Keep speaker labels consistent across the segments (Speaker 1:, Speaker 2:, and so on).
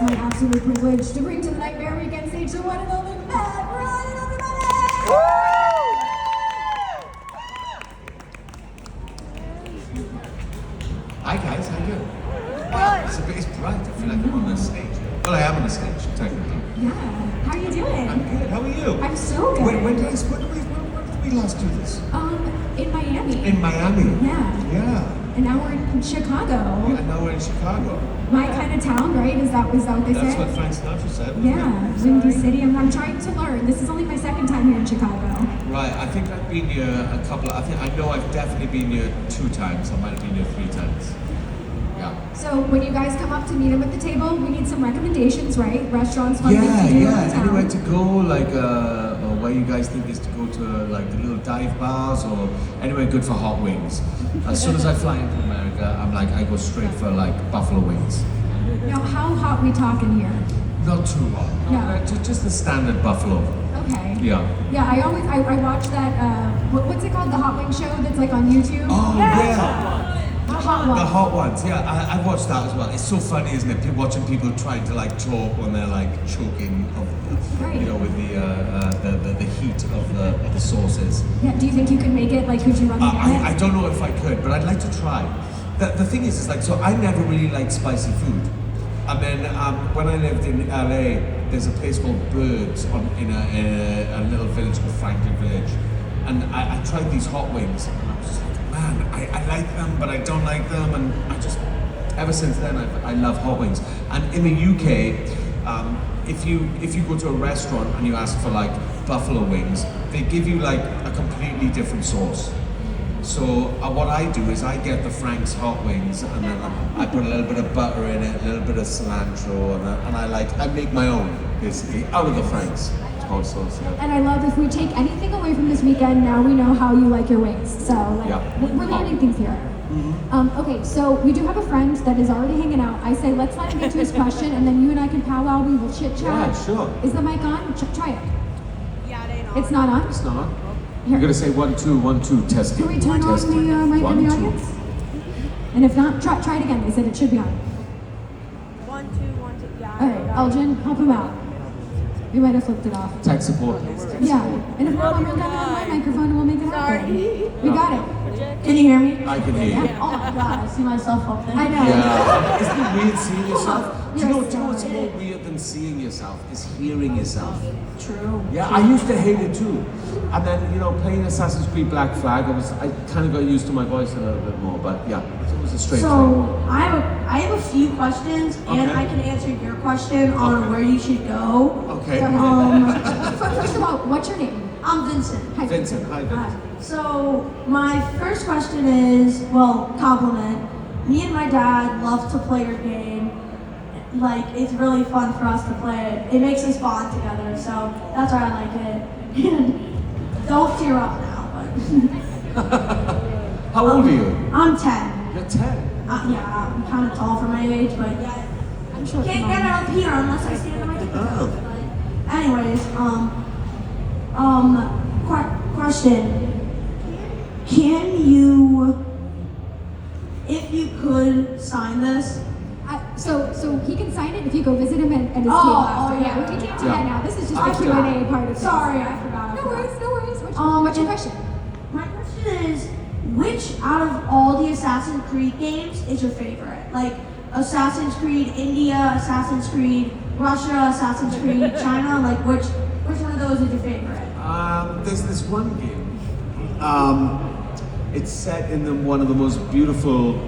Speaker 1: it's my absolute privilege to bring to the Nightmare Weekend stage the one and only Matt Ryan, everybody!
Speaker 2: Hi guys, how you doing? Wow, it's bright. I feel like I'm on the stage. Well, I am on the stage, technically.
Speaker 1: Yeah, how are you doing?
Speaker 2: I'm good. How are you?
Speaker 1: I'm so good.
Speaker 2: When did we last do this?
Speaker 1: In Miami.
Speaker 2: In Miami.
Speaker 1: Yeah.
Speaker 2: Yeah.
Speaker 1: And now we're in Chicago.
Speaker 2: Yeah, now we're in Chicago.
Speaker 1: My kind of town, right? Is that what they
Speaker 2: That's
Speaker 1: say?
Speaker 2: what Frank Sinatra said. wasn't
Speaker 1: Yeah,
Speaker 2: it?
Speaker 1: Windy City. I'm trying to learn. This is only my second time here in Chicago.
Speaker 2: Right. I think I've been here a couple. I know I've definitely been here 2 times. I might have been here 3 times. Yeah.
Speaker 1: So when you guys come up to meet him at the table, we need some recommendations, right? Restaurants, fun things to do in
Speaker 2: Yeah.
Speaker 1: town.
Speaker 2: Anywhere to go, like, or where you guys think is to go to, like the little dive bars, or anywhere good for hot wings. As soon as I fly into America, I'm like, I go straight for like buffalo wings.
Speaker 1: Now, how hot we talking here?
Speaker 2: Not too hot.
Speaker 1: Yeah.
Speaker 2: Just the standard buffalo.
Speaker 1: Okay.
Speaker 2: Yeah.
Speaker 1: Yeah, I watch that, what's it called? The Hot Wing Show that's like on YouTube?
Speaker 2: Oh yeah.
Speaker 1: The hot one.
Speaker 2: The hot ones, yeah, I watched that as well. It's so funny, isn't it? Watching people trying to like talk when they're like choking,
Speaker 1: Right.
Speaker 2: you know, with the heat of the sauces.
Speaker 1: Yeah, do you think you could make it? Like, could you run the gamut?
Speaker 2: I don't know if I could, but I'd like to try. The thing is like, so I never really liked spicy food. And then when I lived in LA, there's a place called Birds in a little village called Franklin Village. And I tried these hot wings, and I was just like, man, I like them, but I don't like them. And ever since then, I love hot wings. And in the UK, if you go to a restaurant and you ask for like buffalo wings, they give you like a completely different sauce. So what I do is I get the Frank's hot wings, and then I put a little bit of butter in it, a little bit of cilantro, and I make my own basically out of the Frank's hot sauce. Yeah.
Speaker 1: And I love, if we take anything away from this weekend, now we know how you like your wings. So, like,
Speaker 2: Yeah.
Speaker 1: we're learning things here. Okay, so we do have a friend that is already hanging out. I say, let's let him get to his question, and then you and I can powwow, we will chit chat.
Speaker 2: Yeah, sure.
Speaker 1: Is the mic on? Try it.
Speaker 3: Yeah, it ain't on.
Speaker 1: It's not on?
Speaker 2: It's not on.
Speaker 1: Here.
Speaker 2: You're gonna say 1 2 1 2 testing.
Speaker 1: Can we turn on
Speaker 2: testing.
Speaker 1: the mic in
Speaker 2: 1,
Speaker 1: the
Speaker 2: 2.
Speaker 1: audience? And if not, try it again. They said it should be on.
Speaker 3: 1 2 1 2. Yeah.
Speaker 1: All right, Elgin, help him out. We might have flipped it off.
Speaker 2: Tech support, please. Tech
Speaker 1: Yeah,
Speaker 2: support.
Speaker 1: and if not, we'll run down my microphone and we'll make it happen.
Speaker 3: Sorry.
Speaker 1: We got it.
Speaker 3: Can you hear me?
Speaker 2: I can hear you.
Speaker 3: Oh my god, I see myself up there.
Speaker 1: I know.
Speaker 2: Yeah. Isn't it weird seeing yourself? Do you know
Speaker 1: You're
Speaker 2: what's
Speaker 1: so
Speaker 2: more weird than seeing yourself is hearing yourself.
Speaker 3: True.
Speaker 2: Yeah, I used to hate it too. And then, you know, playing Assassin's Creed Black Flag, I kind of got used to my voice a little bit more, but yeah, it was a strange thing.
Speaker 3: So I have a few questions, and
Speaker 2: Okay.
Speaker 3: I can answer your question on
Speaker 2: Okay.
Speaker 3: where you should go.
Speaker 2: Okay.
Speaker 1: First of all, what's your name?
Speaker 3: I'm Vincent.
Speaker 1: Hi,
Speaker 2: Vincent, hi
Speaker 3: Hi.
Speaker 2: Vincent.
Speaker 3: So my first question is, well, compliment. Me and my dad love to play your game. Like, it's really fun for us to play it. It makes us bond together, so that's why I like it. And don't tear up now, but
Speaker 2: How old are you?
Speaker 3: I'm 10.
Speaker 2: You're 10.
Speaker 3: Yeah, I'm kind of tall for my age, but yeah,
Speaker 1: I'm sure.
Speaker 3: can't get it up here unless I stand on my toes.
Speaker 2: Oh.
Speaker 3: But anyways, question. Can you, if you could sign this?
Speaker 1: So he can sign it if you go visit him at his table
Speaker 3: Oh,
Speaker 1: after.
Speaker 3: oh, yeah.
Speaker 1: We can't do
Speaker 2: Yeah.
Speaker 1: that now. This is just
Speaker 2: I
Speaker 1: the Q&A
Speaker 2: forgot.
Speaker 1: part of it.
Speaker 3: Sorry, I forgot.
Speaker 1: No worries, no worries. What's your question?
Speaker 3: My question is, which out of all the Assassin's Creed games is your favorite? Like Assassin's Creed India, Assassin's Creed Russia, Assassin's Creed China. Like which one of those is your favorite?
Speaker 2: There's this one game. It's set in one of the most beautiful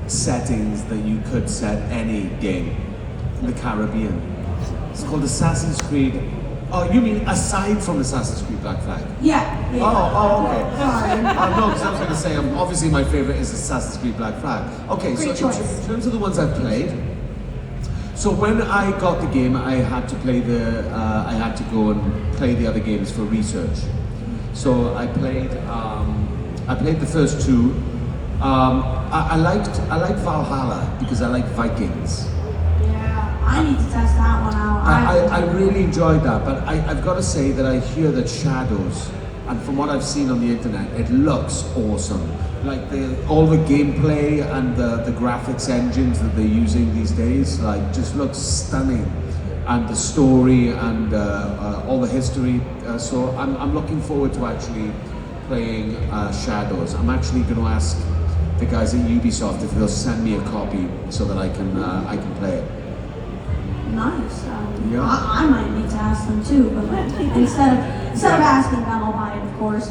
Speaker 2: settings that you could set any game in the Caribbean. It's called Assassin's Creed. Oh, you mean aside from Assassin's Creed Black Flag?
Speaker 3: Yeah.
Speaker 2: Oh, okay.
Speaker 3: Sorry.
Speaker 2: No, because I was going to say, obviously my favorite is Assassin's Creed Black Flag. Okay,
Speaker 1: Great
Speaker 2: so
Speaker 1: choice.
Speaker 2: in terms of the ones I've played, so when I got the game, I had to go and play the other games for research. So I played the first 2. I liked Valhalla because I like Vikings.
Speaker 3: Yeah. I need to test that one out.
Speaker 2: I really enjoyed that, but I've got to say that I hear that Shadows and from what I've seen on the internet, it looks awesome. Like all the gameplay and the graphics engines that they're using these days, like just looks stunning, and the story and all the history. So I'm looking forward to actually playing Shadows. I'm actually going to ask the guys at Ubisoft if they'll send me a copy so that I can play it.
Speaker 3: Nice.
Speaker 2: Yeah.
Speaker 3: I might need to ask them too, but instead of asking them, I'll buy it, of course.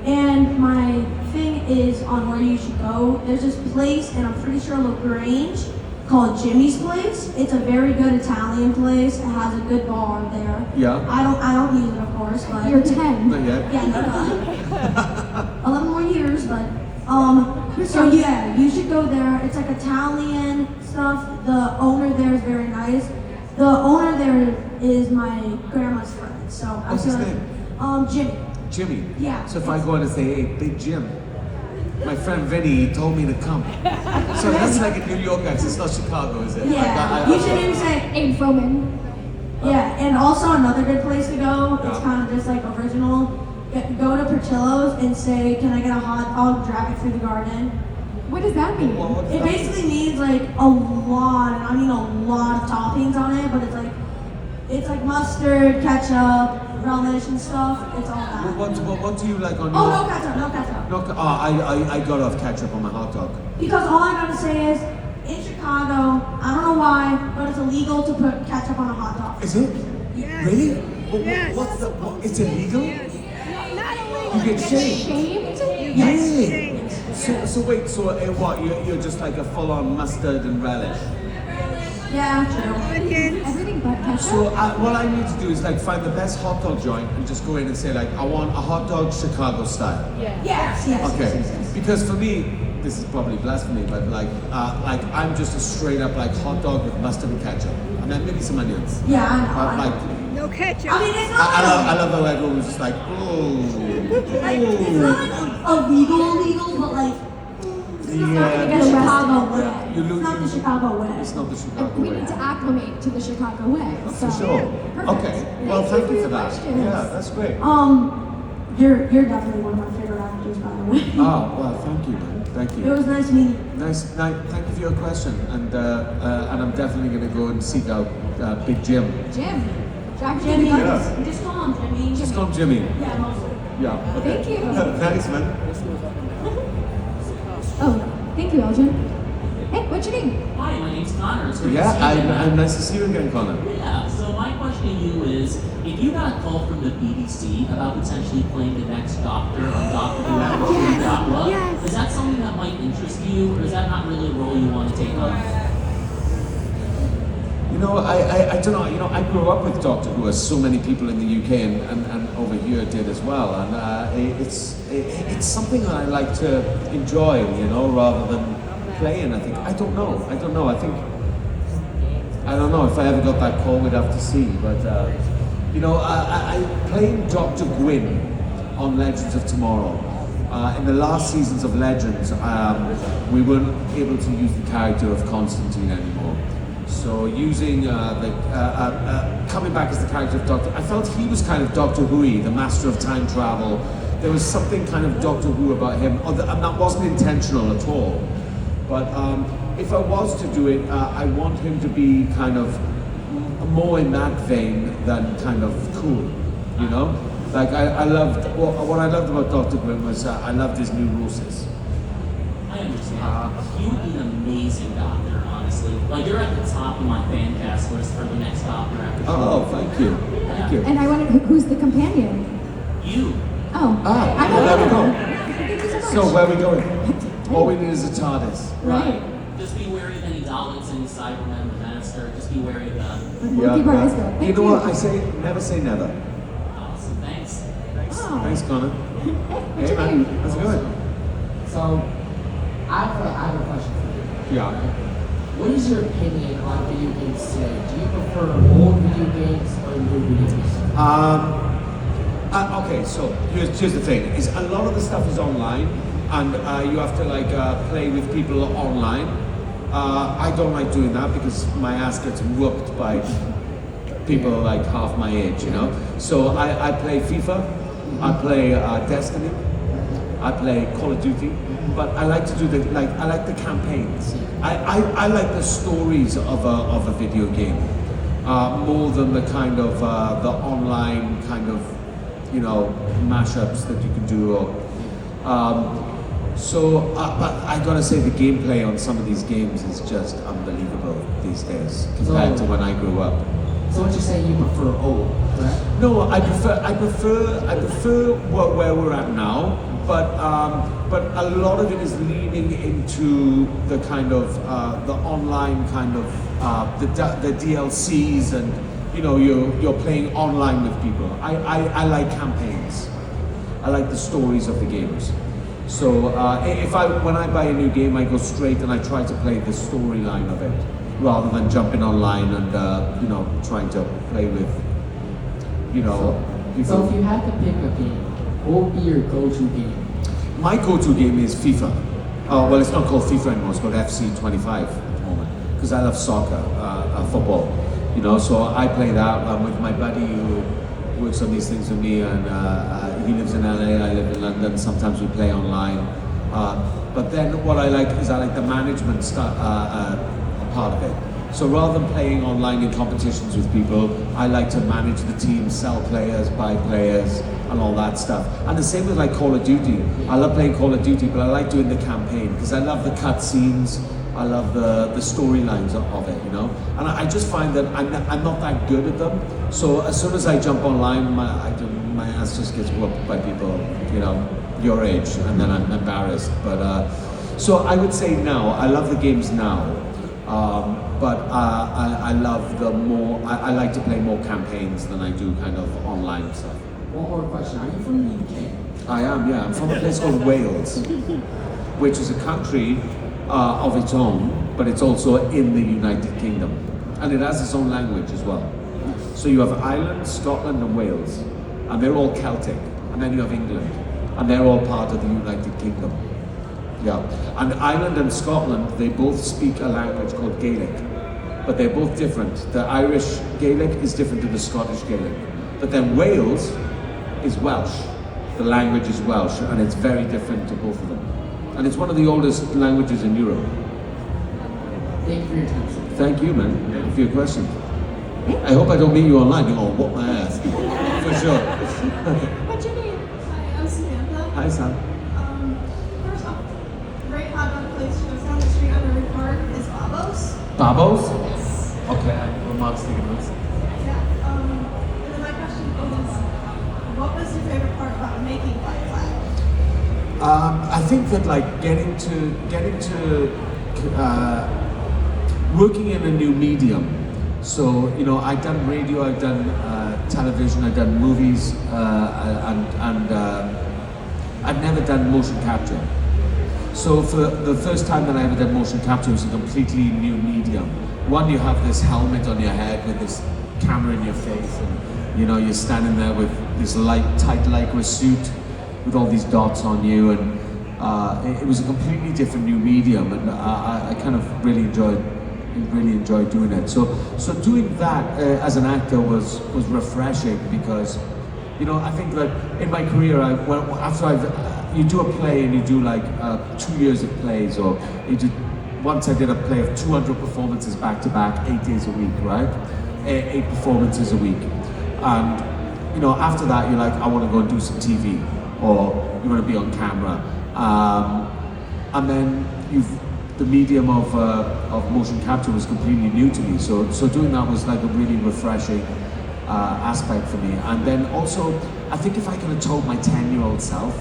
Speaker 3: And my thing is on where you should go. There's this place, and I'm pretty sure LaGrange, called Jimmy's Place. It's a very good Italian place. It has a good bar there.
Speaker 2: Yeah.
Speaker 3: I don't use it, of course, but
Speaker 1: You're 10.
Speaker 2: Not yet.
Speaker 3: yeah, 11 more years, but so yeah, you should go there. It's like Italian stuff. The owner there is very nice. The owner there is my grandma's friend, so I
Speaker 2: What's his
Speaker 3: feel
Speaker 2: name?
Speaker 3: Jimmy.
Speaker 2: Jimmy.
Speaker 3: Yeah.
Speaker 2: So if I go in and say, hey, Big Jim, my friend Vinny told me to come. So that's like a New York accent. It's not Chicago, is it?
Speaker 3: Yeah,
Speaker 2: Like,
Speaker 3: you should even say,
Speaker 1: Abe Froman.
Speaker 3: yeah, and also another good place to go, it's
Speaker 2: Yeah.
Speaker 3: kind of just like original, go to Portillo's and say, can I get a hot dog, drag it through the garden?
Speaker 1: What does that mean?
Speaker 2: Well, what's
Speaker 3: It
Speaker 2: that?
Speaker 3: basically means like a lot, and I mean a lot of toppings on it, but it's like mustard, ketchup, relish and stuff, it's all that.
Speaker 2: What do you like on
Speaker 3: Oh,
Speaker 2: your...
Speaker 3: no ketchup, no ketchup.
Speaker 2: No, I got off ketchup on my hot dog.
Speaker 3: Because all I gotta say is, in Chicago, I don't know why, but it's illegal to put ketchup on a hot dog.
Speaker 2: Is it?
Speaker 4: Yes.
Speaker 2: Really?
Speaker 4: Yes.
Speaker 2: What's the... it's illegal?
Speaker 4: Yes. No, not illegal.
Speaker 2: You get shamed?
Speaker 1: Shamed?
Speaker 2: Yay! So wait, so what? You're just like a full-on mustard and relish.
Speaker 3: Yeah, true.
Speaker 4: Onions.
Speaker 1: Everything but ketchup?
Speaker 2: So what I need to do is like find the best hot dog joint and just go in and say like, I want a hot dog Chicago style.
Speaker 3: Yes.
Speaker 2: Okay.
Speaker 3: Yes.
Speaker 2: Because for me, this is probably blasphemy, but like I'm just a straight up like hot dog with mustard and ketchup, and then maybe some onions.
Speaker 3: Yeah, I know.
Speaker 2: Like
Speaker 4: No ketchup.
Speaker 3: I mean, it's not
Speaker 2: I love how everyone's just like, oh,
Speaker 3: like, it's not like illegal, but like, it's not
Speaker 2: Yeah.
Speaker 3: like the Chicago way.
Speaker 2: You
Speaker 3: It's
Speaker 2: look-
Speaker 3: not the Chicago way.
Speaker 2: it's not the Chicago
Speaker 1: We
Speaker 2: way.
Speaker 1: need to acclimate to the Chicago way.
Speaker 2: For
Speaker 1: So.
Speaker 2: sure.
Speaker 1: Perfect.
Speaker 2: Okay. Well, thank you for that.
Speaker 1: questions.
Speaker 2: Yeah, that's great.
Speaker 3: You're definitely one of my favorite actors, by the way.
Speaker 2: Oh, well, thank you, man. Thank
Speaker 3: It
Speaker 2: you.
Speaker 3: was nice meeting you.
Speaker 2: Nice. Thank you for your question, and I'm definitely going to go and seek out Big Jim.
Speaker 1: Jim. Jack
Speaker 3: Jimmy,
Speaker 1: Jimmy.
Speaker 2: Yeah.
Speaker 3: just call him Jimmy.
Speaker 2: Just call him Jimmy.
Speaker 3: Yeah, mostly.
Speaker 2: Yeah. Okay.
Speaker 1: Thank you.
Speaker 2: Thanks, man.
Speaker 1: Oh, thank you, Elgin. Hey, what's your name?
Speaker 5: Hi, my name's Connor. It's great
Speaker 2: Yeah,
Speaker 5: to see you.
Speaker 2: I'm nice to see you again, Connor.
Speaker 5: Yeah, so my question to you is, if you got a call from the BBC about potentially playing the next Doctor on Doctor Who after Dracula,
Speaker 4: Yes.
Speaker 5: is that something that might interest you, or is that not really a role you want to take on?
Speaker 2: You know, I don't know. You know, I grew up with Doctor Who, as so many people in the UK and over here did as well. And it's something that I like to enjoy, you know, rather than playing. I think I don't know. I don't know if I ever got that call. We'd have to see. But you know, I playing Dr. Gwyn on Legends of Tomorrow. In the last seasons of Legends, we weren't able to use the character of Constantine anymore. So using coming back as the character of Doctor, I felt he was kind of Doctor Who-y, the master of time travel. There was something kind of Doctor Who about him, and that wasn't intentional at all. But if I was to do it, I want him to be kind of more in that vein than kind of cool, you know? Like I loved, what I loved about Dr. Gwyn was I loved his new roses.
Speaker 5: I understand. You would be an amazing Doctor, honestly. Like, you're at the top of my fan cast list for the next Doctor after
Speaker 2: Oh, thank you, thank you.
Speaker 1: And I wanted, who's the companion?
Speaker 5: You.
Speaker 1: Oh,
Speaker 2: Ah,
Speaker 1: I
Speaker 2: well, there we go.
Speaker 1: Thank you so much.
Speaker 2: So where are we going? All we need is a TARDIS.
Speaker 1: Right.
Speaker 5: Just be wary of any Daleks, any Cybermen, the Master. Just be wary of them.
Speaker 1: We'll keep our eyes peeled.
Speaker 2: You
Speaker 1: Thank
Speaker 2: know
Speaker 1: you.
Speaker 2: what? I say never say never.
Speaker 5: Awesome, thanks.
Speaker 1: Oh.
Speaker 2: Thanks, Connor.
Speaker 1: What's
Speaker 2: Hey,
Speaker 1: your
Speaker 2: man.
Speaker 1: name?
Speaker 2: How's it going?
Speaker 6: So, I have a question for you.
Speaker 2: Yeah.
Speaker 6: What is your opinion on video games today? Do you prefer old video games or new video games?
Speaker 2: Okay, so here's the thing: is a lot of the stuff is online, and you have to like play with people online. I don't like doing that because my ass gets whooped by people like half my age, you know. So I play FIFA I play Destiny. I play Call of Duty, but I like to do I like the campaigns. I like the stories of a video game more than the kind of the online kind of mashups that you can do. But I gotta say the gameplay on some of these games is just unbelievable these days compared to when I grew up.
Speaker 6: So what you're saying, you prefer old, correct?
Speaker 2: No, I prefer where we're at now, but a lot of it is leaning into the kind of the online kind of the DLCs, and you're playing online with people. I like campaigns. I like the stories of the games. So when I buy a new game, I go straight and I try to play the storyline of it, rather than jumping online and trying to play with people.
Speaker 6: So if you had to pick a game, what would be your go-to game?
Speaker 2: My go-to game is FIFA. Well, it's not called FIFA anymore. It's called FC 25 at the moment, because I love soccer, football. So I play that. I'm with my buddy who works on these things with me, and he lives in LA, I live in London. Sometimes we play online. But then what I like is the management part of it. So rather than playing online in competitions with people, I like to manage the team, sell players, buy players, and all that stuff. And the same with Call of Duty. I love playing Call of Duty, but I like doing the campaign because I love the cutscenes. I love the storylines of it, And I just find that I'm not that good at them. So as soon as I jump online, my ass just gets whooped by people, your age, and then I'm embarrassed. But so I would say now, I love the games now. But I love I like to play more campaigns than I do kind of online stuff.
Speaker 6: One more question. Are you from the UK?
Speaker 2: I am, yeah. I'm from a place called Wales, which is a country of its own, but it's also in the United Kingdom. And it has its own language as well. So you have Ireland, Scotland, and Wales, and they're all Celtic. And then you have England, and they're all part of the United Kingdom. Yeah, and Ireland and Scotland, they both speak a language called Gaelic, but they're both different. The Irish Gaelic is different to the Scottish Gaelic. But then Wales is Welsh. The language is Welsh, and it's very different to both of them. And it's one of the oldest languages in Europe.
Speaker 6: Thank you for your time, sir.
Speaker 2: Thank you, man. Thank you for your question. I hope I don't meet you online. You're going to whoop my ass. For sure.
Speaker 7: What's your name? Hi, I'm Samantha.
Speaker 2: Hi, Sam.
Speaker 7: First off, great hot dog place just down the street on River Park is Babos.
Speaker 2: Babos?
Speaker 7: Yes.
Speaker 2: Okay, I'm mom's thinking this.
Speaker 7: Yeah. And then my question is, what was your favorite part about making Black Flag?
Speaker 2: I think that getting to working in a new medium. So I've done radio, I've done television, I've done movies, and I've never done motion capture. So for the first time that I ever did motion capture, it was a completely new medium. One, you have this helmet on your head with this camera in your face, and you're standing there with this tight Lycra suit with all these dots on you, and it was a completely different new medium, and I kind of really enjoyed doing it. So doing that as an actor was refreshing, because I think that in my career, you do a play and you do 2 years of plays, or once I did a play of 200 performances back to back, 8 days a week, right? 8 performances a week, and after that you're like, I want to go and do some TV, or you want to be on camera, and then the medium of motion capture was completely new to me. So doing that was like a really refreshing aspect for me. And then also, I think if I could have told my 10-year-old self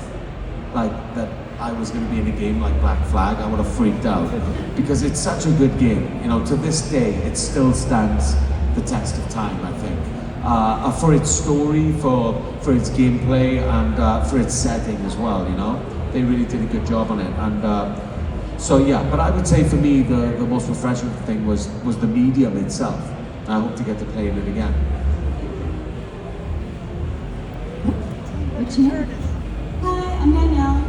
Speaker 2: that I was going to be in a game like Black Flag, I would have freaked out, because it's such a good game. To this day, it still stands the test of time, I think. For its story, for its gameplay, and for its setting as well. They really did a good job on it. And so yeah, but I would say for me the most refreshing thing was the medium itself. I hope to get to play in it again.
Speaker 1: What's your name?
Speaker 8: Hi, I'm Danielle.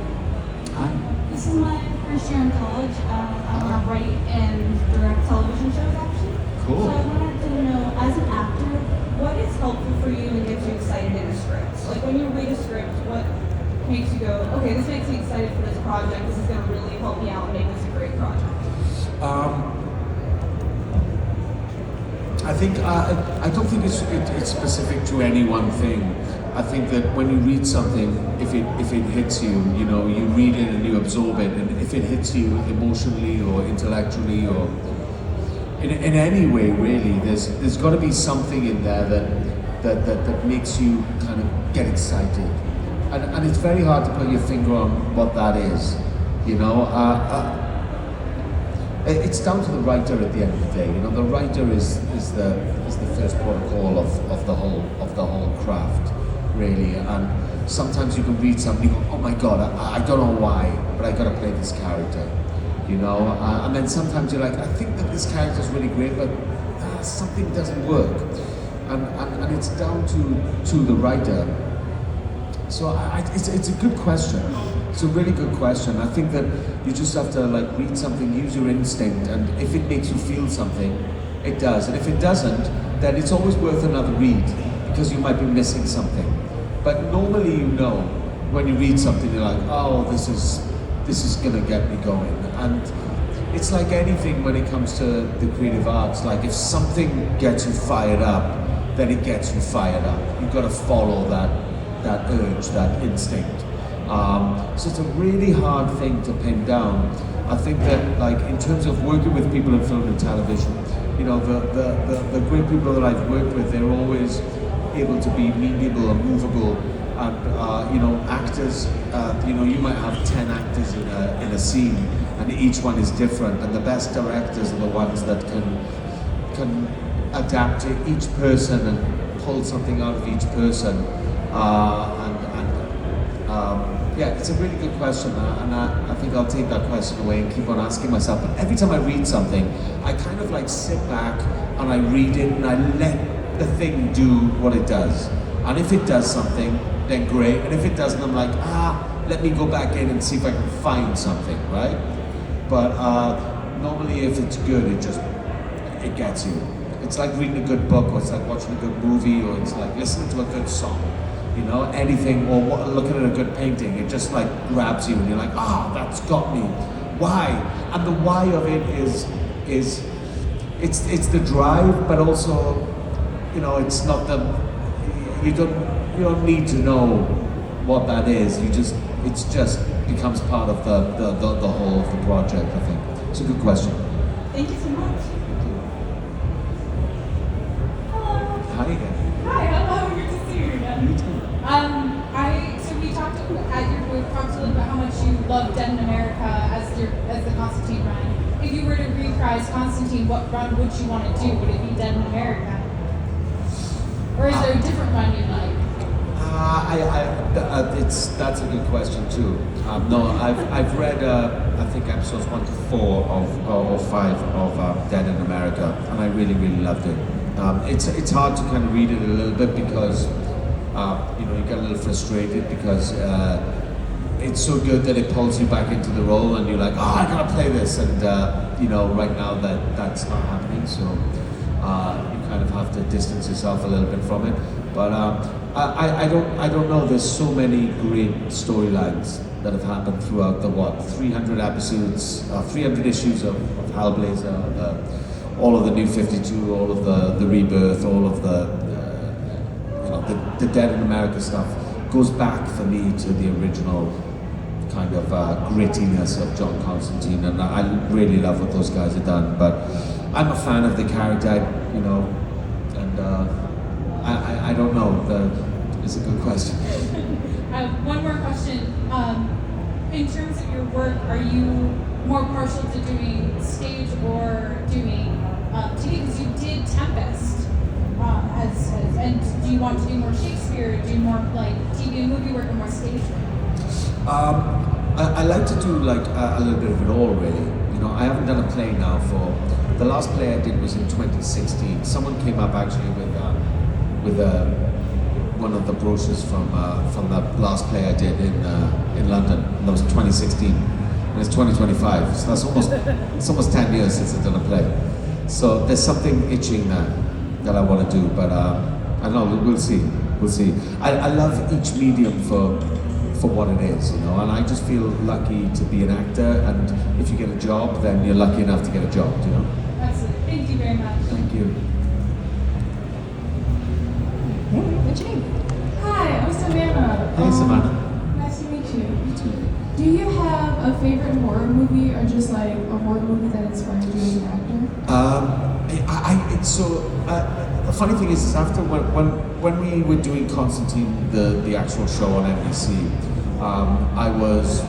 Speaker 2: Hi.
Speaker 8: This is my first year in college. I'm gonna write and direct television shows, actually.
Speaker 2: Cool.
Speaker 8: So I wanted to know, as an actor, what is helpful for you and gets you excited in a script? Like when you read a script, what makes you go, okay, this makes me excited for this project. This is going to really help me out and make this a great project.
Speaker 2: I think I don't think it's specific to any one thing. I think that when you read something, if it hits you, you know, you read it and you absorb it, and if it hits you emotionally or intellectually or in any way, really, there's got to be something in there that makes you kind of get excited, and it's very hard to put your finger on what that is, you know. It's down to the writer at the end of the day. You know, the writer is the first protocol of the whole craft, really. And sometimes you can read something, you go, oh my god, I don't know why, but I gotta play this character, you know. And then sometimes you're like, I think that this character is really great, but something doesn't work, and it's down to the writer. So it's a good question. It's a really good question. I think that you just have to like read something, use your instinct, and if it makes you feel something, it does. And if it doesn't, then it's always worth another read because you might be missing something. But normally, you know, when you read something, you're like, oh, this is gonna get me going. And it's like anything when it comes to the creative arts. Like if something gets you fired up, then it gets you fired up. You've got to follow that urge, that instinct. So it's a really hard thing to pin down. I think that, like, in terms of working with people in film and television, you know, the great people that I've worked with, they're always able to be memeable and movable. And you know, actors, you know, you might have 10 actors in a scene, and each one is different. And the best directors are the ones that can adapt to each person and pull something out of each person. Yeah, it's a really good question, and I think I'll take that question away and keep on asking myself. But every time I read something, I kind of like sit back and I read it and I let the thing do what it does. And if it does something, then great. And if it doesn't, I'm like, let me go back in and see if I can find something, right? But normally if it's good, it gets you. It's like reading a good book, or it's like watching a good movie, or it's like listening to a good song. You know, anything, or looking at a good painting, it just like grabs you and you're like, that's got me. Why? And the why of it is it's the drive, but also, you know, it's not you don't need to know what that is. It just becomes part of the whole of the project, I think. It's a good question.
Speaker 8: Thank you so much. Hello.
Speaker 2: Hi again.
Speaker 8: Hi, hello. Good to see you again.
Speaker 2: You too.
Speaker 8: So we talked at your booth, talked a little bit how much you love Dead in America as the Constantine run. If you were to reprise Constantine, what run would you want to do? Would it be Dead in America? Or is there a different run you like?
Speaker 2: That's a good question too. No, I've read I think episodes 1 to 4 or 5 of Dead in America, and I really loved it. It's hard to kind of read it a little bit because you know, you get a little frustrated because it's so good that it pulls you back into the role, and you're like, I gotta play this, and you know, right now that's not happening, so you kind of have to distance yourself a little bit from it. But I don't know. There's so many great storylines that have happened throughout the 300 episodes, 300 issues of Hellblazer, all of the New 52, all of the Rebirth, all of the Dead in America stuff goes back for me to the original kind of grittiness of John Constantine, and I really love what those guys have done. But I'm a fan of the character, you know, and I don't know. It's a good question.
Speaker 8: One more question. In terms of your work, are you more partial to doing stage or doing TV? Because you did Tempest. And do you want to do more Shakespeare, do more like TV and movie work, or more stage work?
Speaker 2: I like to do like a little bit of it all, really. You know, I haven't done a play now the last play I did was in 2016. Someone came up actually with one of the brochures from the last play I did in London. And that was 2016, and it's 2025. So it's almost 10 years since I've done a play. So there's something itching there that I want to do, but I don't know, we'll see. We'll see. I love each medium for what it is, you know, and I just feel lucky to be an actor, and if you get a job, then you're lucky enough to get a job, you know?
Speaker 8: Absolutely. Thank you very much.
Speaker 2: Thank you.
Speaker 1: What's your name?
Speaker 9: Hi, I'm Savannah.
Speaker 2: Hey, Savannah.
Speaker 9: Nice to meet you. Do you have a favorite horror movie or just like a horror movie that inspired you as an actor?
Speaker 2: The funny thing is after when we were doing Constantine, the actual show on NBC, I was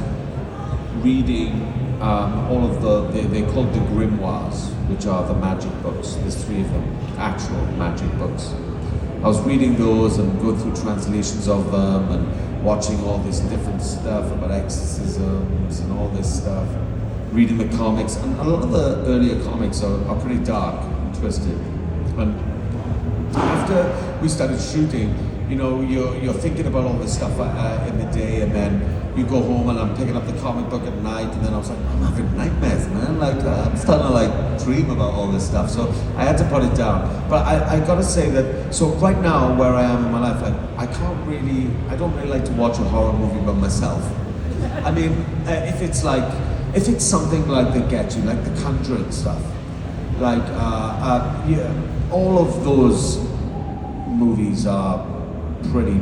Speaker 2: reading all of they're called the grimoires, which are the magic books. There's 3 of them, actual magic books. I was reading those and going through translations of them and watching all this different stuff about exorcisms and all this stuff, reading the comics, and a lot of the earlier comics are pretty dark and twisted. And after we started shooting, you know, you're thinking about all this stuff in the day, and then you go home and I'm picking up the comic book at night, and then I was like, I'm having nightmares, man. Like I'm starting to like dream about all this stuff. So I had to put it down. But I gotta say that, so right now where I am in my life, like I don't really like to watch a horror movie by myself. I mean, if it's something like that gets you, like The Conjuring stuff, like yeah, all of those movies are pretty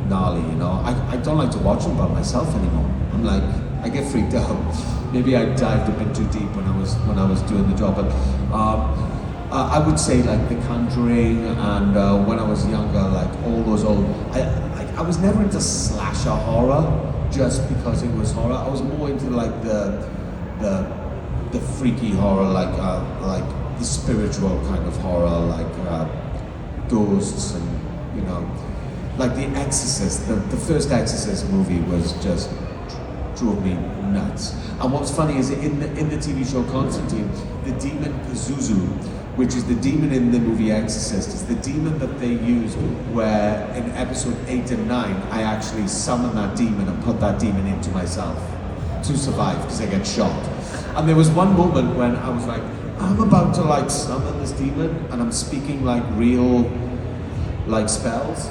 Speaker 2: gnarly, you know. I don't like to watch them by myself anymore. I'm like, I get freaked out. Maybe I dived a bit too deep when I was doing the job, but I would say like The Conjuring, and when I was younger, like all those old. I was never into slasher horror just because it was horror. I was more into like the freaky horror, like the spiritual kind of horror, like ghosts and, you know, like The Exorcist. The first Exorcist movie was just drove me nuts. And what's funny is in the TV show Constantine, the demon Pazuzu, which is the demon in the movie Exorcist, is the demon that they used where in episode 8 and 9, I actually summoned that demon and put that demon into myself to survive because I get shot. And there was one moment when I was like, I'm about to like summon this demon and I'm speaking like real like spells.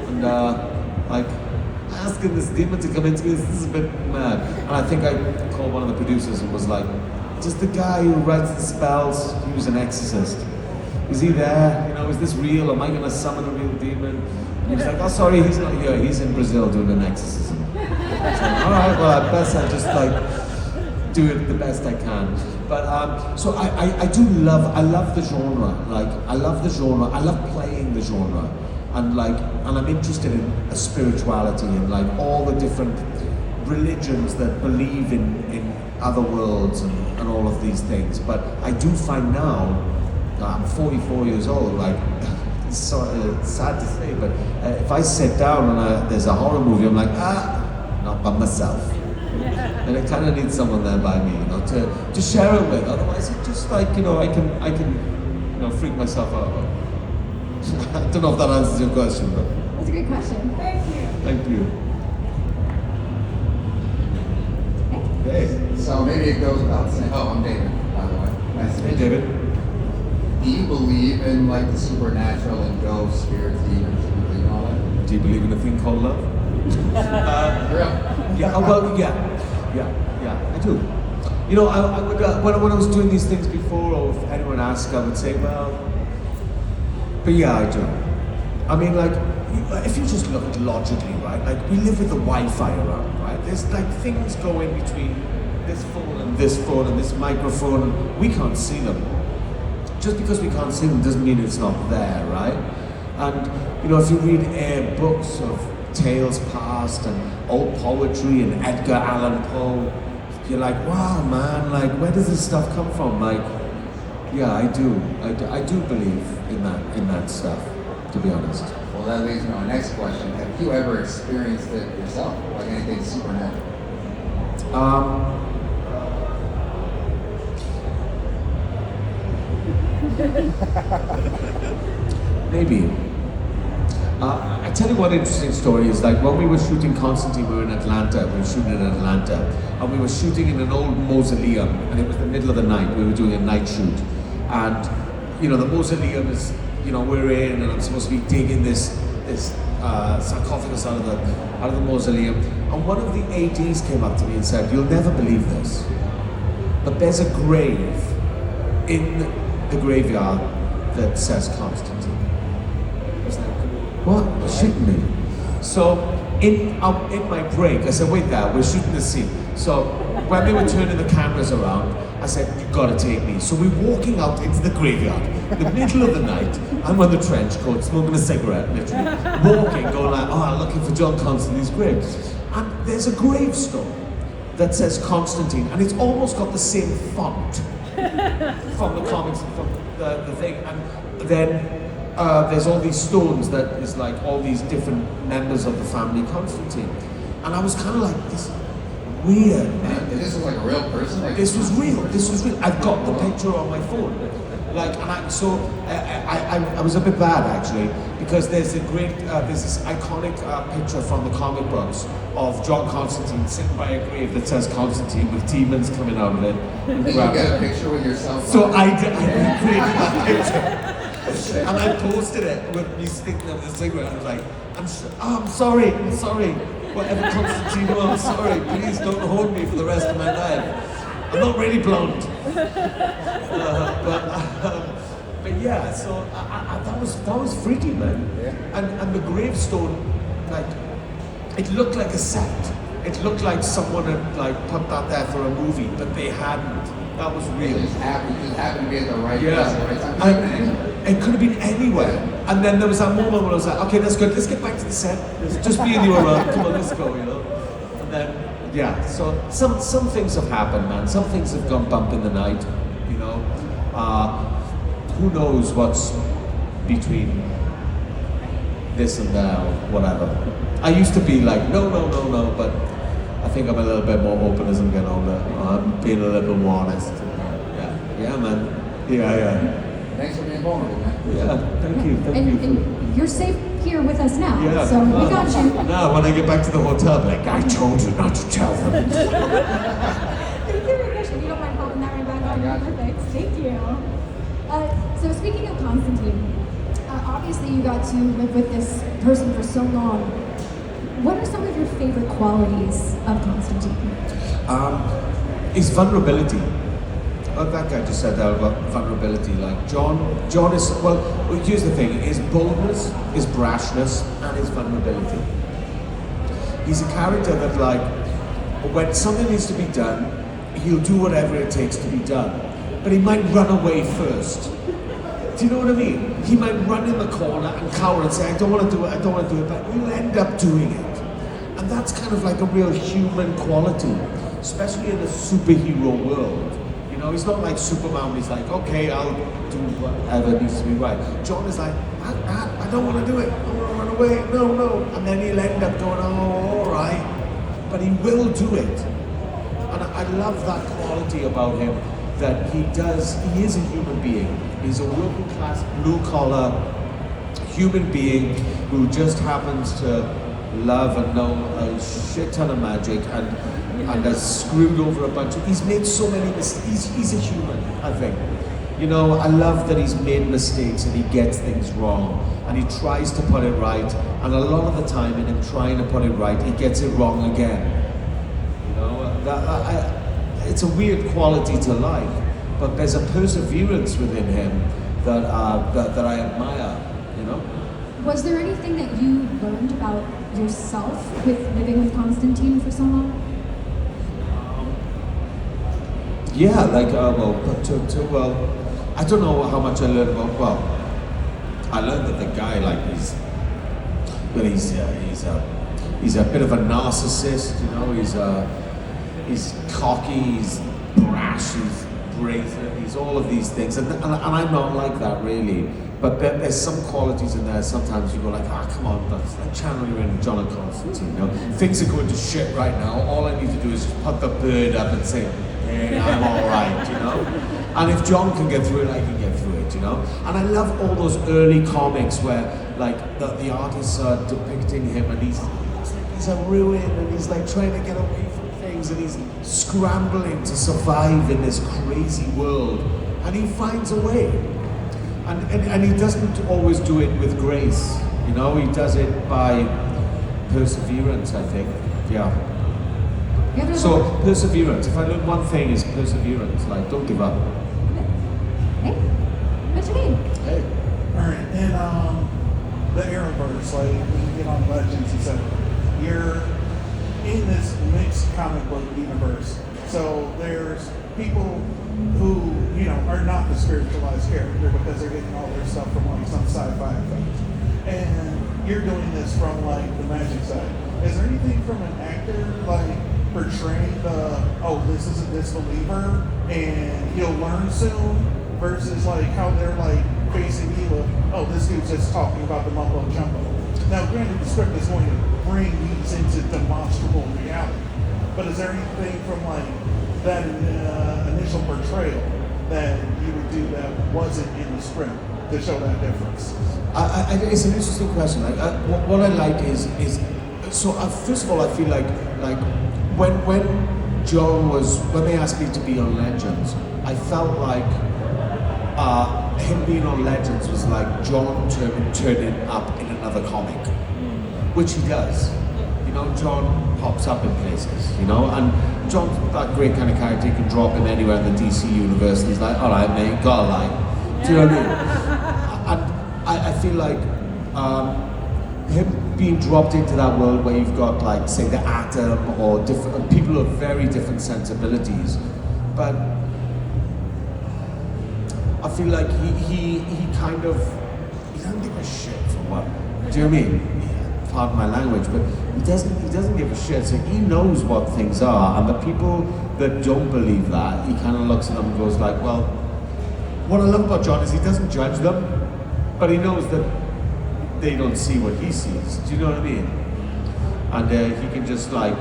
Speaker 2: And like asking this demon to come into me, this is a bit mad. And I think I called one of the producers and was like, just the guy who writes the spells, he was an exorcist. Is he there? You know, is this real? Am I gonna summon a real demon? And he was like, oh sorry, he's not here, he's in Brazil doing an exorcism. So, all right, well at best I just like do it the best I can. But so I love the genre. Like I love the genre. I love playing the genre, and I'm interested in a spirituality and like all the different religions that believe in other worlds and all of these things. But I do find now, I'm 44 years old. Like it's sad to say, but if I sit down and there's a horror movie, I'm like not by myself. And I kind of need someone there by me, you know, to share it with. Otherwise, it's just like, you know, I can, you know, freak myself out. I don't know if that answers your question, but.
Speaker 1: That's a good question.
Speaker 8: Thank you.
Speaker 2: Thank you. Hey.
Speaker 10: So maybe it goes without saying. Oh, I'm David, by the way. Nice to meet you.
Speaker 2: David.
Speaker 10: Do you believe in like the supernatural and ghosts, spirits, demons? Do you believe in all that?
Speaker 2: Do you believe in a thing called love? Yeah. Well, yeah, I do. You know, I would when I was doing these things before, or if anyone asked, I would say, well, but yeah, I do. I mean, like, if you just look at it logically, right? Like, we live with the Wi-Fi around, right? There's like things going between this phone and this microphone, and we can't see them. Just because we can't see them doesn't mean it's not there, right? And you know, if you read books of tales past and old poetry and Edgar Allan Poe, you're like, wow, man, like, where does this stuff come from? Like, yeah, I do believe in that stuff, to be honest.
Speaker 10: Well, that leads me to my next question. Have you ever experienced it yourself, like anything supernatural?
Speaker 2: Maybe. I tell you one interesting story is like when we were shooting Constantine, we were in Atlanta. We were shooting in Atlanta, and we were shooting in an old mausoleum, and it was the middle of the night. We were doing a night shoot, and you know the mausoleum is, you know, we're in, and I'm supposed to be digging this this sarcophagus out of the mausoleum, and one of the ADs came up to me and said, "You'll never believe this, but there's a grave in the graveyard that says Constantine." I was like, "What? It shouldn't be." So in my break, I said, "Wait there, we're shooting the scene." So when they were turning the cameras around, I said, "You've got to take me." So we're walking out into the graveyard, in the middle of the night. I'm wearing the trench coat, smoking a cigarette, literally. Walking, going like, "Oh, I'm looking for John Constantine's grave." And there's a gravestone that says Constantine, and it's almost got the same font from the comics, from the thing. And then there's all these stones that is like all these different members of the family Constantine. And I was kind of like, this is weird, man.
Speaker 10: And this was like a real person? Like,
Speaker 2: This was real. This was real. I've got the picture on my phone. Like, and I was a bit bad actually, because there's this iconic picture from the comic books of John Constantine sitting by a grave that says Constantine with demons coming out of it. And
Speaker 10: Did you get a picture with yourself?
Speaker 2: So I recreated that picture, and I posted it with me sticking there with a cigarette. I was like, I'm sorry. Whatever Constantine was, sorry. Please don't hold me for the rest of my life. I'm not really blonde. But yeah, so that was freaky, man.
Speaker 10: Yeah.
Speaker 2: And the gravestone, like, it looked like a set. It looked like someone had like put that there for a movie, but they hadn't. That was real.
Speaker 10: It just happened to be at the right
Speaker 2: Yeah.
Speaker 10: place at the right time.
Speaker 2: It could have been anywhere. And then there was that moment when I was like, okay, that's good. Let's get back to the set. Just me and you around. Come on, let's go, you know. And then, yeah. So some things have happened, man. Some things have gone bump in the night, you know. Who knows what's between this and that or whatever. I used to be like, no, but I think I'm a little bit more open as I'm getting older. I'm being a little bit more honest. Yeah, man. Yeah.
Speaker 10: Thanks for being vulnerable, man.
Speaker 2: Yeah, thank you.
Speaker 1: And you're safe here with us now,
Speaker 2: Yeah.
Speaker 1: so we got you.
Speaker 2: Now, when I get back to the hotel, I'll be like, I told you not to tell them.
Speaker 1: Thank you for your question. You don't mind popping that right back on?
Speaker 10: got you.
Speaker 1: Perfect. Thank you. So speaking of Constantine, obviously you got to live with this person for so long. What are some of your favorite qualities of Constantine?
Speaker 2: His vulnerability. Well, that guy just said that about vulnerability. Like John is, well, here's the thing, his boldness, his brashness, and his vulnerability. He's a character that, like, when something needs to be done, he'll do whatever it takes to be done. But he might run away first. Do you know what I mean? He might run in the corner and cower and say, I don't want to do it, but he'll end up doing it. And that's kind of like a real human quality, especially in a superhero world. You know, he's not like Superman, he's like, okay, I'll do whatever needs to be right. John is like, I don't want to do it, I want to run away, no. And then he'll end up going, oh, all right. But he will do it. And I love that quality about him, that he is a human being. He's a working class, blue collar human being who just happens to love and know a shit ton of magic and has screwed over a bunch of, he's made so many mistakes. He's a human, I think. You know, I love that he's made mistakes and he gets things wrong and he tries to put it right, and a lot of the time in him trying to put it right, he gets it wrong again. You know, it's a weird quality to like, but there's a perseverance within him that I admire, you know?
Speaker 1: Was there anything that you learned about yourself with living with Constantine for so long?
Speaker 2: Yeah, like, I don't know how much I learned about, I learned that the guy, like, he's a bit of a narcissist, you know, he's cocky, he's brash, he's brazen, he's all of these things, and I'm not like that really, but there's some qualities in there, sometimes you go like, come on, that's like channeling in John and Constantine, you know, things are going to shit right now, all I need to do is just put the bird up and say, hey, I'm alright, you know, and if John can get through it, I can get through it, you know, and I love all those early comics where, like, the artists are depicting him and he's a ruin and he's like trying to get away from things and he's scrambling to survive in this crazy world, and he finds a way, and he doesn't always do it with grace. You know, he does it by perseverance, I think. Yeah.
Speaker 1: You have to
Speaker 2: So perseverance. If I learn one thing, is perseverance. Like, don't give up.
Speaker 1: Hey, what's your name?
Speaker 2: Hey.
Speaker 11: Alright, in the Arrowverse, like when you get on Legends, etc., you're in this mixed comic book universe. So there's people who, you know, are not the spiritualized character because they're getting all their stuff from like some sci-fi effects. And you're doing this from like the magic side. Is there anything from an actor like portraying this is a disbeliever and he'll learn soon versus like how they're like facing you of, this dude's just talking about the mumbo jumbo. Now granted the script is going to bring these into demonstrable reality, but is there anything from like that initial portrayal that you would do that wasn't in the script to show that difference?
Speaker 2: It's an interesting question. What I like is so first of all, I feel like when John was, when they asked me to be on Legends, I felt like him being on Legends was like John turning up in another comic, which he does. You know, John pops up in places, you know, and John's that great kind of character. He can drop in anywhere in the DC universe, and he's like, all right, mate, gotta lie. Do you know what I mean? And I feel like him being dropped into that world where you've got, like, say, the Atom or different people of very different sensibilities, but I feel like he kind of, he doesn't give a shit for what. Do you know what I mean? Pardon my language, but he doesn't give a shit. So he knows what things are, and the people that don't believe that, he kind of looks at them and goes like, well, what I love about John is he doesn't judge them, but he knows that they don't see what he sees. Do you know what I mean? And he can just like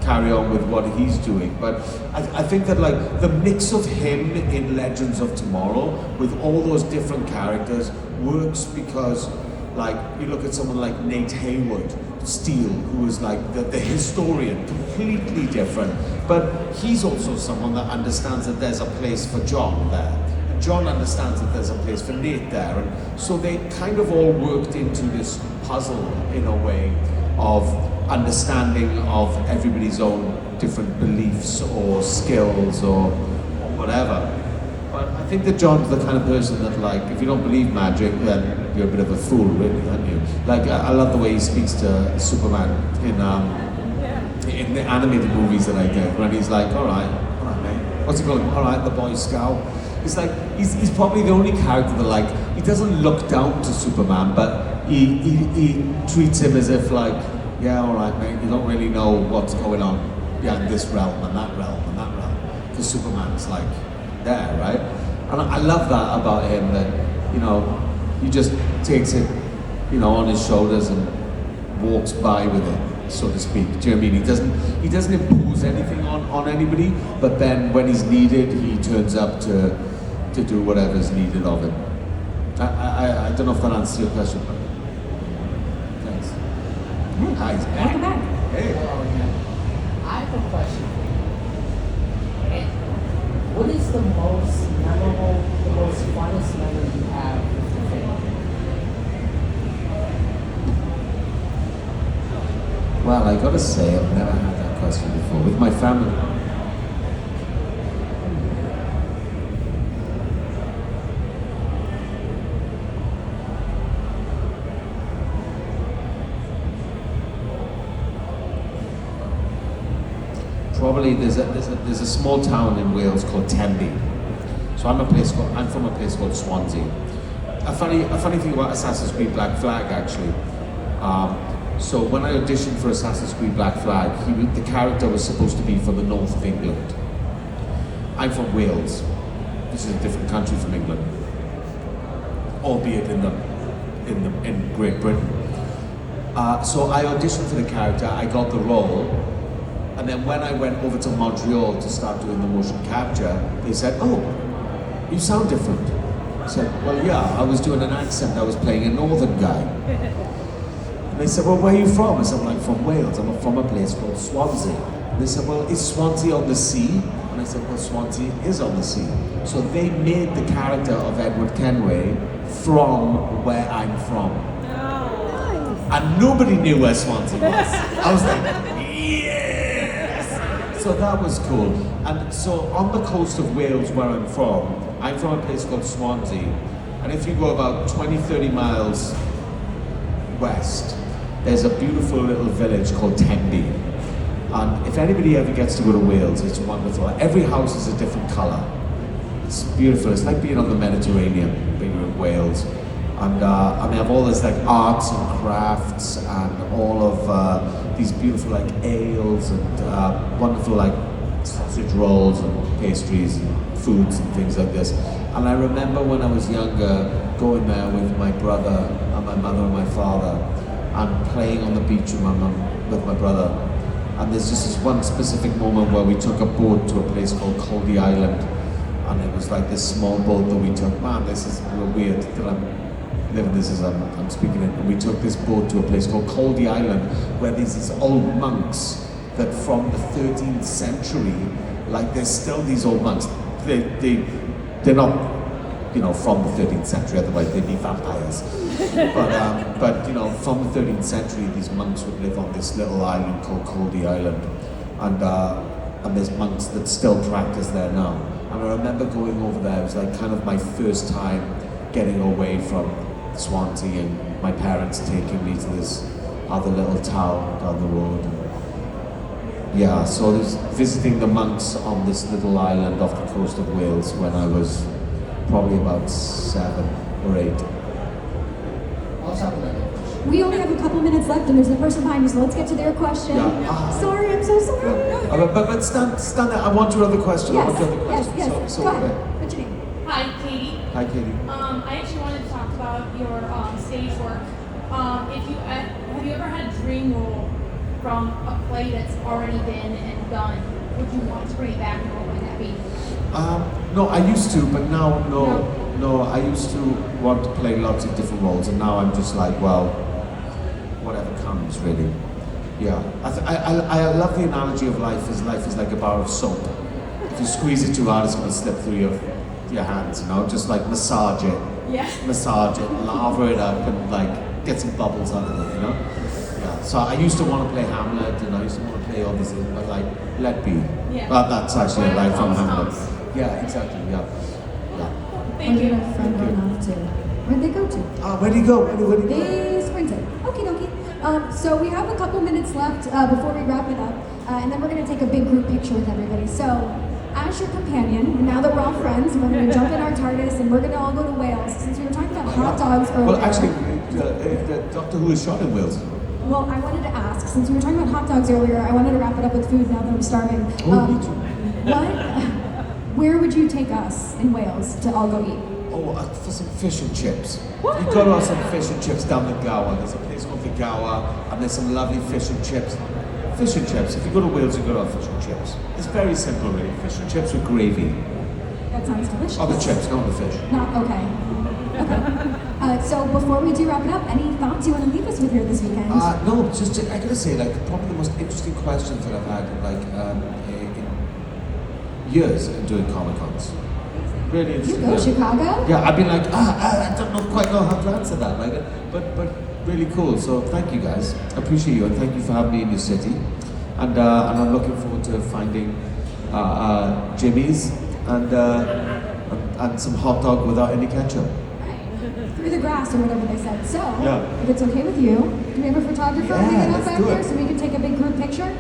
Speaker 2: carry on with what he's doing. But I think that like the mix of him in Legends of Tomorrow with all those different characters works because, like, you look at someone like Nate Haywood Steele, who is like the historian, completely different. But he's also someone that understands that there's a place for John there. John understands that there's a place for Nate there. And so they kind of all worked into this puzzle in a way of understanding of everybody's own different beliefs or skills or whatever. But I think that John's the kind of person that, like, if you don't believe magic, then you're a bit of a fool, really, aren't you? Like, I love the way he speaks to Superman in the animated movies that I get, when he's like, all right, mate. What's he called? All right, the Boy Scout. It's like, he's probably the only character that, like, he doesn't look down to Superman, but he treats him as if, like, yeah, all right, mate, you don't really know what's going on, yeah, in this realm and that realm and that realm. Because Superman's, like, there, right? And I love that about him, that, you know, he just takes it, you know, on his shoulders and walks by with it, so to speak. Do you know what I mean? He doesn't impose anything on anybody, but then when he's needed, he turns up to do whatever's needed of him. I don't know if that answers your question, but thanks. Hi, he's back.
Speaker 1: Welcome back.
Speaker 2: Hey.
Speaker 6: I have a question for you. And what is the most memorable, the most funnest memory you have with your family?
Speaker 2: Well, I gotta say, I've never had that question before. With my family. Probably there's a small town in Wales called Tenby. So I'm from a place called Swansea. A funny thing about Assassin's Creed Black Flag, actually. So when I auditioned for Assassin's Creed Black Flag, the character was supposed to be from the north of England. I'm from Wales. This is a different country from England, albeit in Great Britain. So I auditioned for the character. I got the role. And then when I went over to Montreal to start doing the motion capture, they said, oh, you sound different. I said, well, yeah, I was doing an accent. I was playing a northern guy. And they said, well, where are you from? I said, well, I'm from Wales. I'm from a place called Swansea. And they said, well, is Swansea on the sea? And I said, well, Swansea is on the sea. So they made the character of Edward Kenway from where I'm from. and nobody knew where Swansea was. I was like, yes! So that was cool. And so on the coast of Wales, where I'm from a place called Swansea, and if you go about 20, 30 miles west, there's a beautiful little village called Tenby. And if anybody ever gets to go to Wales, it's wonderful. Every house is a different colour. It's beautiful. It's like being on the Mediterranean, being in Wales. And they have all this like arts and crafts and all of these beautiful like ales and wonderful like sausage rolls and pastries and foods and things like this. And I remember when I was younger going there with my brother and my mother and my father and playing on the beach with my brother. And there's just this one specific moment where we took a boat to a place called Coldy Island. And it was like this small boat that we took. Man, this is real weird that I'm living this as I'm speaking it. And we took this boat to a place called Coldy Island where there's these old monks that from the 13th century, like there's still these old monks. They're not, you know, from the 13th century, otherwise they'd be vampires. But you know, from the 13th century, these monks would live on this little island called Coldy Island, and there's monks that still practice there now. And I remember going over there. It was like kind of my first time getting away from Swansea, and my parents taking me to this other little town down the road. Yeah, so there's visiting the monks on this little island off the coast of Wales when I was probably about 7 or 8.
Speaker 1: We only have a couple minutes left, and there's the person behind you, so let's get to their question.
Speaker 2: Yeah.
Speaker 1: Sorry, I'm so sorry.
Speaker 2: Yeah. But stand there. I want your other question.
Speaker 1: Yes,
Speaker 2: I want your other question.
Speaker 1: yes.
Speaker 2: So,
Speaker 1: Go ahead. What's your name?
Speaker 12: Hi, Katie.
Speaker 2: Hi, Katie.
Speaker 12: I actually wanted to talk about your stage work. Have you ever had a dream role from a play that's already been and done? Would you want to bring it back, and what would that be?
Speaker 2: No, I used to, but now, no. I used to want to play lots of different roles, and now I'm just like, well, whatever comes, really. Yeah, I love the analogy of life is like a bar of soap. If you squeeze it too hard, it's going to slip through your hands, you know, just like massage it, lather it up, and like get some bubbles out of it, you know. Yeah. So I used to want to play Hamlet, and I used to want to play all these things, but like, let be.
Speaker 12: Yeah.
Speaker 2: That's actually a line from Hamlet.
Speaker 12: Comes.
Speaker 2: Yeah, exactly. Yeah.
Speaker 12: Thank you.
Speaker 1: Our friend going off to. Where'd they go to?
Speaker 2: Where'd he go? Where'd he go?
Speaker 1: They sprinted. Okie dokie. So we have a couple minutes left before we wrap it up, and then we're going to take a big group picture with everybody. So, as your companion, now that we're all friends, we're going to jump in our TARDIS and we're going to all go to Wales. Since we were talking about hot dogs earlier.
Speaker 2: Well, actually, Doctor Who is shot in Wales.
Speaker 1: Well, I wanted to ask, since we were talking about hot dogs earlier, I wanted to wrap it up with food now that I'm starving.
Speaker 2: Me too.
Speaker 1: Where would you take us in Wales to all go eat?
Speaker 2: Oh, for some fish and chips. You've got to have some fish and chips down the Gower. There's a place called the Gower, and there's some lovely fish and chips. Fish and chips. If you go to Wales, you've got to have fish and chips. It's very simple, really. Fish and chips with gravy.
Speaker 1: That sounds delicious.
Speaker 2: Oh, the chips, not the fish.
Speaker 1: Not okay. Okay. So before we do wrap it up, any thoughts you want to leave us with here this weekend?
Speaker 2: No, just I gotta say, like probably the most interesting questions that I've had, like in years in doing Comic Cons. Really interesting.
Speaker 1: You go Chicago?
Speaker 2: Yeah, I've been like, I don't quite know how to answer that, like, but really cool. So thank you guys, I appreciate you, and thank you for having me in your city, and I'm looking forward to finding Jimmy's and some hot dog without any ketchup.
Speaker 1: Through the grass or whatever they said. So,
Speaker 2: Yeah.
Speaker 1: if it's okay with you, do we have a photographer
Speaker 2: Yeah,
Speaker 1: hanging out
Speaker 2: let's
Speaker 1: back
Speaker 2: do
Speaker 1: there
Speaker 2: it.
Speaker 1: so we can take a big group picture?